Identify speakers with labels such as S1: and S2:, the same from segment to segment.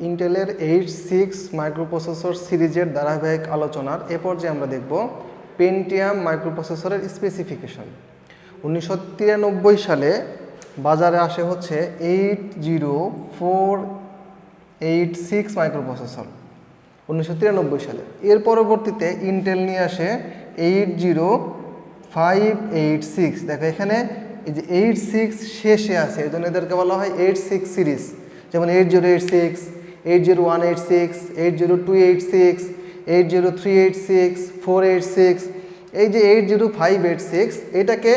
S1: ইন্টেলের H6 microprocessor সিরিজের ধারাবাহিক আলোচনার এ পর্যায়ে আমরা দেখব পেন্টিয়াম মাইক্রোপ্রসেসরের স্পেসিফিকেশন। 1993 সালে বাজারে আসে হচ্ছে 80486 মাইক্রোপ্রসেসর 1993 সালে। এর পরবর্তীতে ইন্টেল নিয়ে আসে 80586। দেখো এখানে এই যে 86 শেষে আছে, এই জন্য এদেরকে বলা হয় 86 সিরিজ। যেমন 8086, 80186, 80286, 80386, 486, এই যে 80586 এটাকে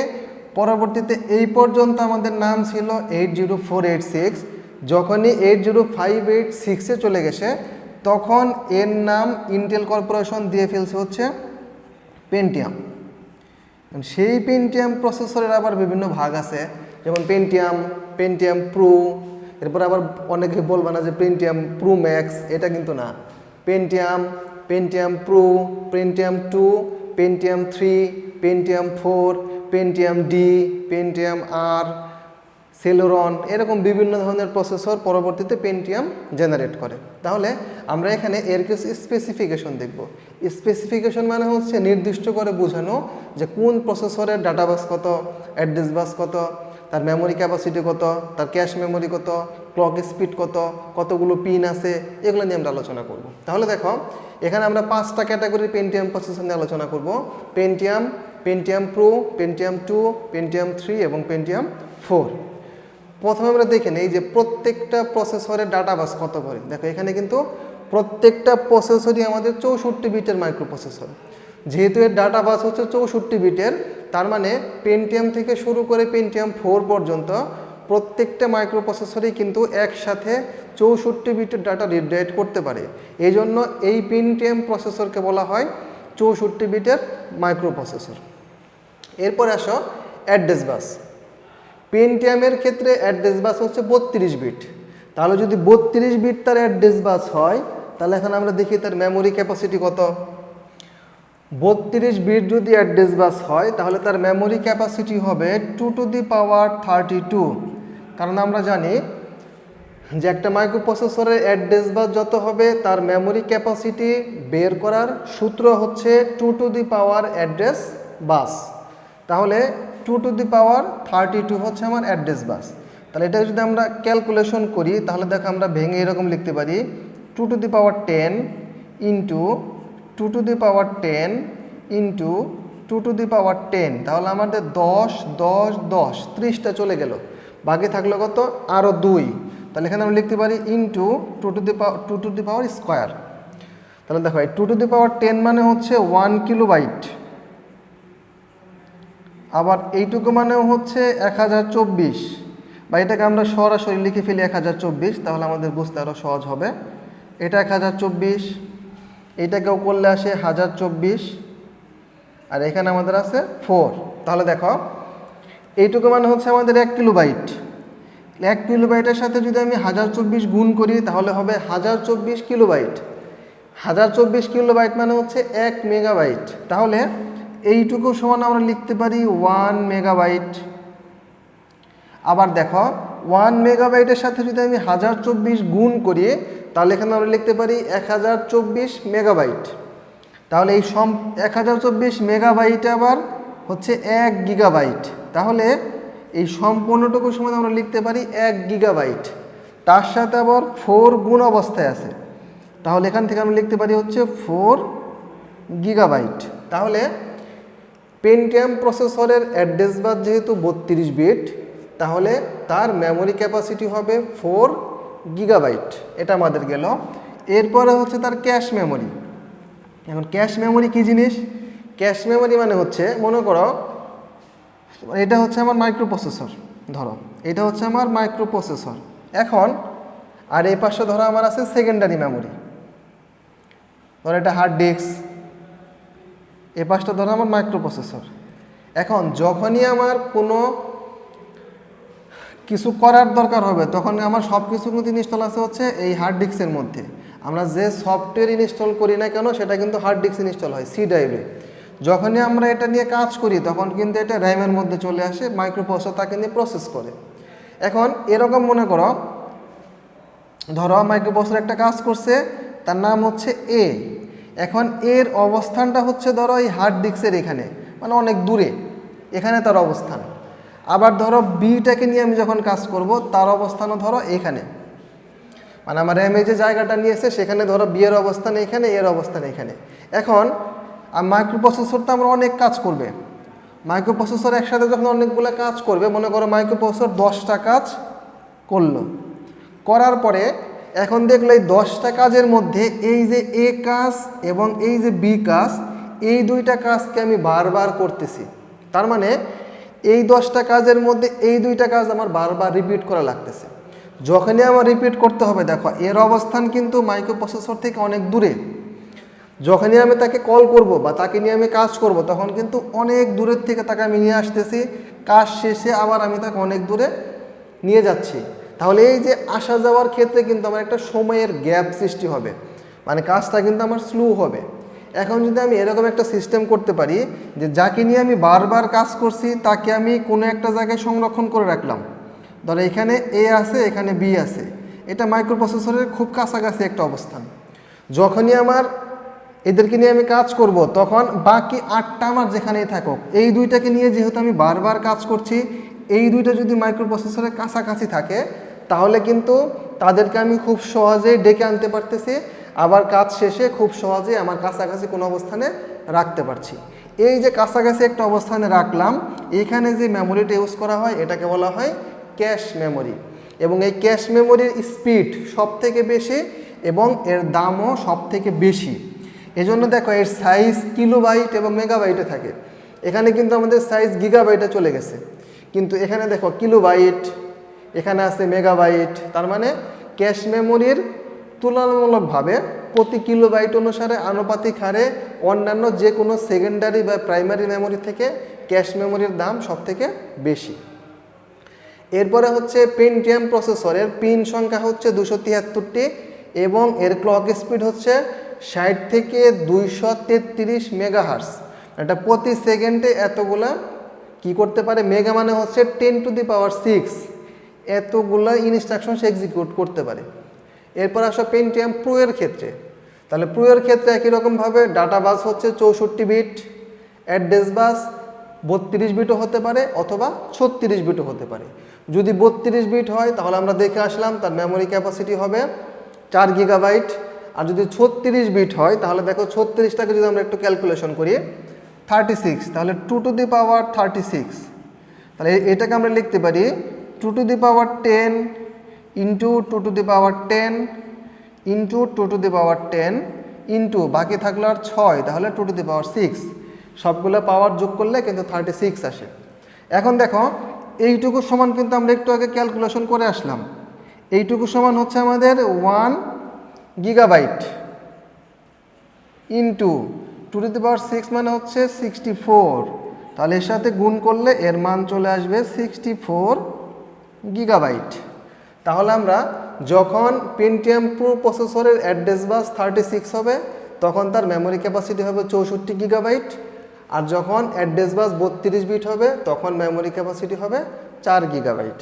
S1: পরবর্তীতে এই পর্যন্ত আমাদের নাম ছিল 80486। যখনই 80586-এ চলে গেছে তখন এর নাম ইন্টেল কর্পোরেশন দিয়ে ফেলছে হচ্ছে পেন্টিয়াম। সেই পেন্টিয়াম প্রসেসরের আবার বিভিন্ন ভাগ আছে, যেমন পেন্টিয়াম প্রো, এরপর আবার অনেকে বলবে না যে পেন্টিয়াম প্রো ম্যাক্স, এটা কিন্তু না। Pentium Pro, Pentium 2, Pentium 3, Pentium 4, Pentium D, Pentium আর, সেলোরন, এরকম বিভিন্ন ধরনের প্রসেসর পরবর্তীতে পেন্টিয়াম জেনারেট করে। তাহলে আমরা এখানে এর কিছু স্পেসিফিকেশন দেখব। স্পেসিফিকেশন মানে হচ্ছে নির্দিষ্ট করে বোঝানো যে কোন প্রসেসরের ডাটা বাস কত, অ্যাড্রেস বাস কত, তার মেমোরি ক্যাপাসিটি কত, তার ক্যাশ মেমোরি কত, ক্লক স্পিড কত, কতগুলো পিন আছে, এগুলো নিয়ে আমরা আলোচনা করব। তাহলে দেখো এখানে আমরা 5টা ক্যাটাগরির পেন্টিয়াম প্রসেসর নিয়ে আলোচনা করব। পেন্টিয়াম প্রো, পেন্টিয়াম 2, পেন্টিয়াম 3 এবং পেন্টিয়াম 4। প্রথমে আমরা দেখে নেই যে প্রত্যেকটা প্রসেসরের ডাটা বাস কত করে। দেখো এখানে কিন্তু প্রত্যেকটা প্রসেসরই আমাদের 64 বিটের মাইক্রোপ্রসেসর। যেহেতু এর ডাটা বাস হচ্ছে 64 বিটের, তার মানে পেন্টিয়াম থেকে শুরু করে পেন্টিয়াম 4 পর্যন্ত প্রত্যেকটা মাইক্রোপ্রসেসরই কিন্তু একসাথে 64 বিটের ডাটা রিড রাইট করতে পারে। এই জন্য এই পেন্টিয়াম প্রসেসরকে বলা হয় 64 বিটের মাইক্রোপ্রসেসর। এরপরে আসো অ্যাড্রেস বাস। পেন্টিয়ামের ক্ষেত্রে অ্যাড্রেস বাস হচ্ছে 32 বিট। তাহলে যদি 32 বিট তার অ্যাড্রেস বাস হয়, তাহলে এখন আমরা দেখি তার মেমোরি ক্যাপাসিটি কত। 32 বিট যদি অ্যাড্রেস বাস হয় তাহলে তার মেমোরি ক্যাপাসিটি হবে 2 টু দি পাওয়ার 32। কারণ আমরা জানি যে একটা মাইক্রোপ্রসেসরের অ্যাড্রেস বাস যত হবে তার মেমোরি ক্যাপাসিটি বের করার সূত্র হচ্ছে 2 টু দি পাওয়ার অ্যাড্রেস বাস। তাহলে 2 টু দি পাওয়ার 32 হচ্ছে আমার অ্যাড্রেস বাস। তাহলে এটা যদি আমরা ক্যালকুলেশন করি তাহলে দেখো আমরা ভেঙে এরকম লিখতে পারি 2 to the power 10 into 2 to the power 10 into 2 to the power 10। তাহলে আমাদের 10, 10, 10, 30টা চলে গেল, বাকি থাকলো কত, আরও 2। তাহলে এখানে আমরা লিখতে পারি into 2 to the power square. তাহলে দেখো 2 টু দি পাওয়ার 10 মানে হচ্ছে 1 কিলোবাইট, আবার এইটুকু মানেও হচ্ছে 1024, বা এটাকে আমরা সরাসরি লিখে ফেলি 1024, তাহলে আমাদের বুঝতে আরও সহজ হবে। এটা 1024, এইটাকেও করলে আসে 1024, আর এখানে আমাদের আছে 4। তাহলে দেখো এইটুকু মানে হচ্ছে আমাদের 1 কিলোবাইট। 1 কিলোবাইটের সাথে যদি আমি 1024 গুণ করি তাহলে হবে 1024 কিলোবাইট। 1024 কিলোবাইট মানে হচ্ছে 1 মেগাবাইট। তাহলে এইটুকু সমান আমরা লিখতে পারি 1 মেগাবাইট। আবার দেখো 1 মেগাবাইটের সাথে যদি আমি 1024 গুণ করি তাহলে এখানে আমরা লিখতে পারি 1024 মেগাবাইট। তাহলে এই 1024 মেগাবাইট আবার হচ্ছে 1 গিগাবাইট। তাহলে এই সম্পূর্ণটুকু সমান আমরা লিখতে পারি 1 গিগাবাইট। তার সাথে আবার 4 গুণ অবস্থায় আছে, তাহলে এখান থেকে আমরা লিখতে পারি হচ্ছে 4 গিগাবাইট। তাহলে পেন্টিয়াম প্রসেসরের অ্যাড্রেস বাস যেহেতু 32 বিট, তাহলে তার মেমোরি ক্যাপাসিটি হবে 4 গিগাবাইট। এটা আমাদের গেল। এরপরে হচ্ছে তার ক্যাশ মেমোরি। এখন ক্যাশ মেমোরি কী জিনিস? ক্যাশ মেমোরি মানে হচ্ছে, মনে করো এটা হচ্ছে আমার মাইক্রোপ্রসেসর, ধরো এটা হচ্ছে আমার মাইক্রোপ্রসেসর। এখন আর এই পাশে ধরো আমার আছে সেকেন্ডারি মেমোরি, ধরো এটা হার্ড ডিস্ক, এই পাশটা ধরো আমার মাইক্রোপ্রসেসর। এখন যখনই আমার কোনো কিছু করার দরকার হবে তখন আমার সব কিছু কিন্তু ইনস্টল আছে হচ্ছে এই হার্ড ডিস্কের মধ্যে। আমরা যে সফটওয়্যার ইনস্টল করি না কেন সেটা কিন্তু হার্ড ডিস্ক ইনস্টল হয়, সি ড্রাইভে। যখনই আমরা এটা নিয়ে কাজ করি তখন কিন্তু এটা র্যামের মধ্যে চলে আসে, মাইক্রোপ্রসেসর তাকে নিয়ে প্রসেস করে। এখন এরকম মনে করো ধরো মাইক্রোপ্রসেসর একটা কাজ করছে, তার নাম হচ্ছে এ। এখন এর অবস্থানটা হচ্ছে ধরো এই হার্ড ডিস্কের এখানে, মানে অনেক দূরে, এখানে তার অবস্থান। আবার ধরো বিটাকে নিয়ে আমি যখন কাজ করব, তার অবস্থানও ধরো এখানে, মানে আমার র্যামে যে জায়গাটা নিয়েছে সেখানে ধরো বি এর অবস্থান এখানে, এর অবস্থান এখানে। এখন মাইক্রোপ্রসেসরটা আমরা অনেক কাজ করবে, মাইক্রোপ্রসেসর একসাথে যখন অনেকগুলো কাজ করবে, মনে করো মাইক্রোপ্রসেসর 10টা কাজ করলো, করার পরে এখন দেখলো এই 10টা কাজের মধ্যে এই যে এ কাজ এবং এই যে বি কাজ, এই দুইটা কাজকে আমি বারবার করতেছি। তার মানে এই 10টা কাজের মধ্যে এই দুইটা কাজ আমার বারবার রিপিট করা লাগতেছে। যখনই আমার রিপিট করতে হবে, দেখো এর অবস্থান কিন্তু মাইক্রোপ্রসেসর থেকে অনেক দূরে, যখনই আমি তাকে কল করব বা তাকে নিয়ে আমি কাজ করব, তখন কিন্তু অনেক দূরের থেকে তাকে আমি নিয়ে আসতেছি, কাজ শেষে আবার আমি তাকে অনেক দূরে নিয়ে যাচ্ছি। তাহলে এই যে আসা যাওয়ার ক্ষেত্রে কিন্তু আমার একটা সময়ের গ্যাপ সৃষ্টি হবে, মানে কাজটা কিন্তু আমার স্লো হবে। এখন যদি আমি এরকম একটা সিস্টেম করতে পারি যে যাকে নিয়ে আমি বারবার কাজ করছি তাকে আমি কোনো একটা জায়গায় সংরক্ষণ করে রাখলাম, ধরো এখানে এ আছে, এখানে বি আছে, এটা মাইক্রোপ্রসেসরের খুব কাছাকাছি একটা অবস্থান। যখনই আমার এদেরকে নিয়ে আমি কাজ করব, তখন বাকি 8টা আমার যেখানেই থাকুক, এই দুইটাকে নিয়ে যেহেতু আমি বারবার কাজ করছি, এই দুইটা যদি মাইক্রোপ্রসেসরের কাছাকাছি থাকে, তাহলে কিন্তু তাদেরকে আমি খুব সহজেই ডেকে আনতে পারতেছি, আবার কাজ শেষে খুব সহজেই আমার কাছাকাছি কোনো অবস্থানে রাখতে পারছি। এই যে কাছাকাছি একটা অবস্থানে রাখলাম, এইখানে যে মেমোরিটা ইউজ করা হয় এটাকে বলা হয় ক্যাশ মেমোরি। এবং এই ক্যাশ মেমোরির স্পিড সব থেকে বেশি এবং এর দামও সব থেকে বেশি। এজন্য দেখো এর সাইজ কিলোবাইট এবং মেগাবাইটে থাকে, এখানে কিন্তু আমাদের সাইজ গিগাবাইটে চলে গেছে, কিন্তু এখানে দেখো কিলোবাইট, এখানে আছে মেগাবাইট। তার মানে ক্যাশ মেমোরির তুলনামূলকভাবে প্রতি কিলোবাইট অনুসারে আনুপাতিক হারে অন্যান্য যে কোনো সেকেন্ডারি বা প্রাইমারি মেমোরি থেকে ক্যাশ মেমোরির দাম সব থেকে বেশি। এরপরে হচ্ছে পেন্টিয়াম প্রসেসরের পিন সংখ্যা হচ্ছে 273টি এবং এর ক্লক স্পিড হচ্ছে 60 থেকে 233 মেগাহার্টজ। এটা প্রতি সেকেন্ডে এতগুলা কি করতে পারে, মেগা মানে হচ্ছে 10⁶, এতগুলা ইনস্ট্রাকশন সে এক্সিকিউট করতে পারে। এরপর আসো পেন্টিয়াম প্রো এর ক্ষেত্রে, তাহলে প্রো এর ক্ষেত্রে একই রকমভাবে ডাটা বাস হচ্ছে 64 বিট, অ্যাড্রেস বাস 32 বিটও হতে পারে অথবা 36 বিটও হতে পারে। যদি 32 বিট হয় তাহলে আমরা দেখে আসলাম তার মেমোরি ক্যাপাসিটি হবে 4 গিগাবাইট। আর যদি 36 বিট হয় তাহলে দেখো 36টাকে যদি আমরা একটু ক্যালকুলেশন করি 36, তাহলে 2⁻36, তাহলে এটাকে আমরা লিখতে পারি 2⁻10 ইন্টু 2⁻10 ইন্টু 2⁻10 ইন্টু বাকি থাকলো আর 6, তাহলে 2⁻6, সবগুলো পাওয়ার যোগ করলে কিন্তু 36 আসে। এখন দেখো এইটুকু সমান কিন্তু আমরা একটু আগে ক্যালকুলেশন করে আসলাম, এইটুকু সমান হচ্ছে আমাদের 1 গিগাবাইট ইন্টু 2⁻6 মানে হচ্ছে 64, তাহলে এর সাথে গুণ করলে এর মান চলে আসবে 64 গিগাবাইট। তাহলে আমরা যখন পেন্টিয়াম প্রো প্রসেসরের অ্যাড্রেস বাস 36 হবে তখন তার মেমোরি ক্যাপাসিটি হবে 64 গিগাবাইট, আর যখন অ্যাড্রেস বাস 32 বিট হবে তখন মেমোরি ক্যাপাসিটি হবে 4 গিগাবাইট।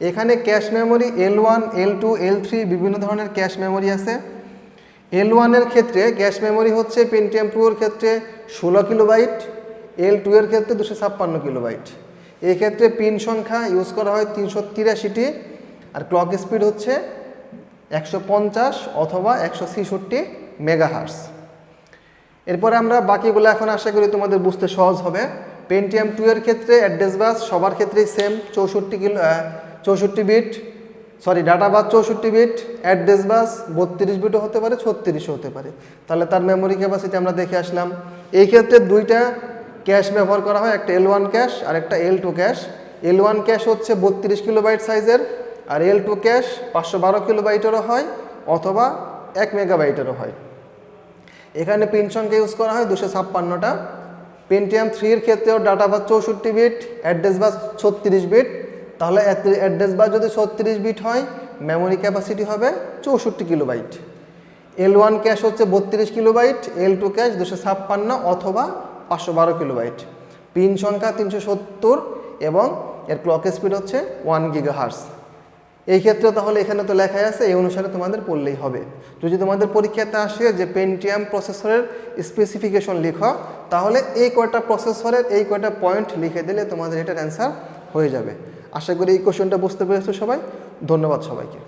S1: এখানে cache memory L1, L2, L3 বিভিন্ন ধরনের ক্যাশ মেমোরি আছে। L1 এর ক্ষেত্রে ক্যাশ মেমোরি হচ্ছে পেন্টিয়াম প্রোর ক্ষেত্রে 16 কিলোবাইট, L2 এর ক্ষেত্রে 256 কিলোবাইট। এই ক্ষেত্রে পিন সংখ্যা ইউজ করা হয় 383টি, আর ক্লক স্পিড হচ্ছে 150 অথবা 166 মেগাহার্টজ। এরপরে আমরা বাকিগুলো এখন আশা করি তোমাদের বুঝতে সহজ হবে। পেন্টিয়াম 2 এর ক্ষেত্রে অ্যাড্রেস বাস সবার ক্ষেত্রেই সেম 64 বিট, ডাটা বাস 64 বিট, অ্যাড্রেস বাস 32 বিটও হতে পারে 36ও হতে পারে। তাহলে তার মেমোরি ক্যাপাসিটি আমরা দেখে আসলাম। এই ক্ষেত্রে দুইটা ক্যাশ ব্যবহার করা হয়, একটা L1 ক্যাশ আর একটা L2 ক্যাশ। L1 ক্যাশ হচ্ছে 32 কিলোবাইট সাইজের, আর L2 ক্যাশ 512 কিলোবাইটেরও হয় অথবা 1 মেগাবাইটেরও হয়। এখানে পিন সংখ্যা ইউজ করা হয় 256টা। পেন্টিয়াম 3 এর ক্ষেত্রেও ডাটা বাস 64 বিট, অ্যাড্রেস বাস 36 বিট। তাহলে অ্যাড্রেস বাস যদি 36 বিট হয় মেমোরি ক্যাপাসিটি হবে 64 কিলোবাইট। L1 ক্যাশ হচ্ছে 32 কিলোবাইট, L2 ক্যাশ 256 অথবা 512 কিলোবাইট। পিন সংখ্যা 370 এবং এর ক্লক স্পিড হচ্ছে 1 গিগাহার্টজ। এই ক্ষেত্রে তাহলে এখানে তো লেখাই আছে, এই অনুসারে তোমাদের পড়লেই হবে। যদি তোমাদের পরীক্ষাতে আসে যে পেন্টিয়াম প্রসেসরের স্পেসিফিকেশন লিখো, তাহলে এই কয়টা প্রসেসরের এই কয়টা পয়েন্ট লিখে দিলে তোমাদের এটার অ্যান্সার হয়ে যাবে। আশা করি এই কোশ্চেনটা বুঝতে পেরেছো সবাই। ধন্যবাদ সবাইকে।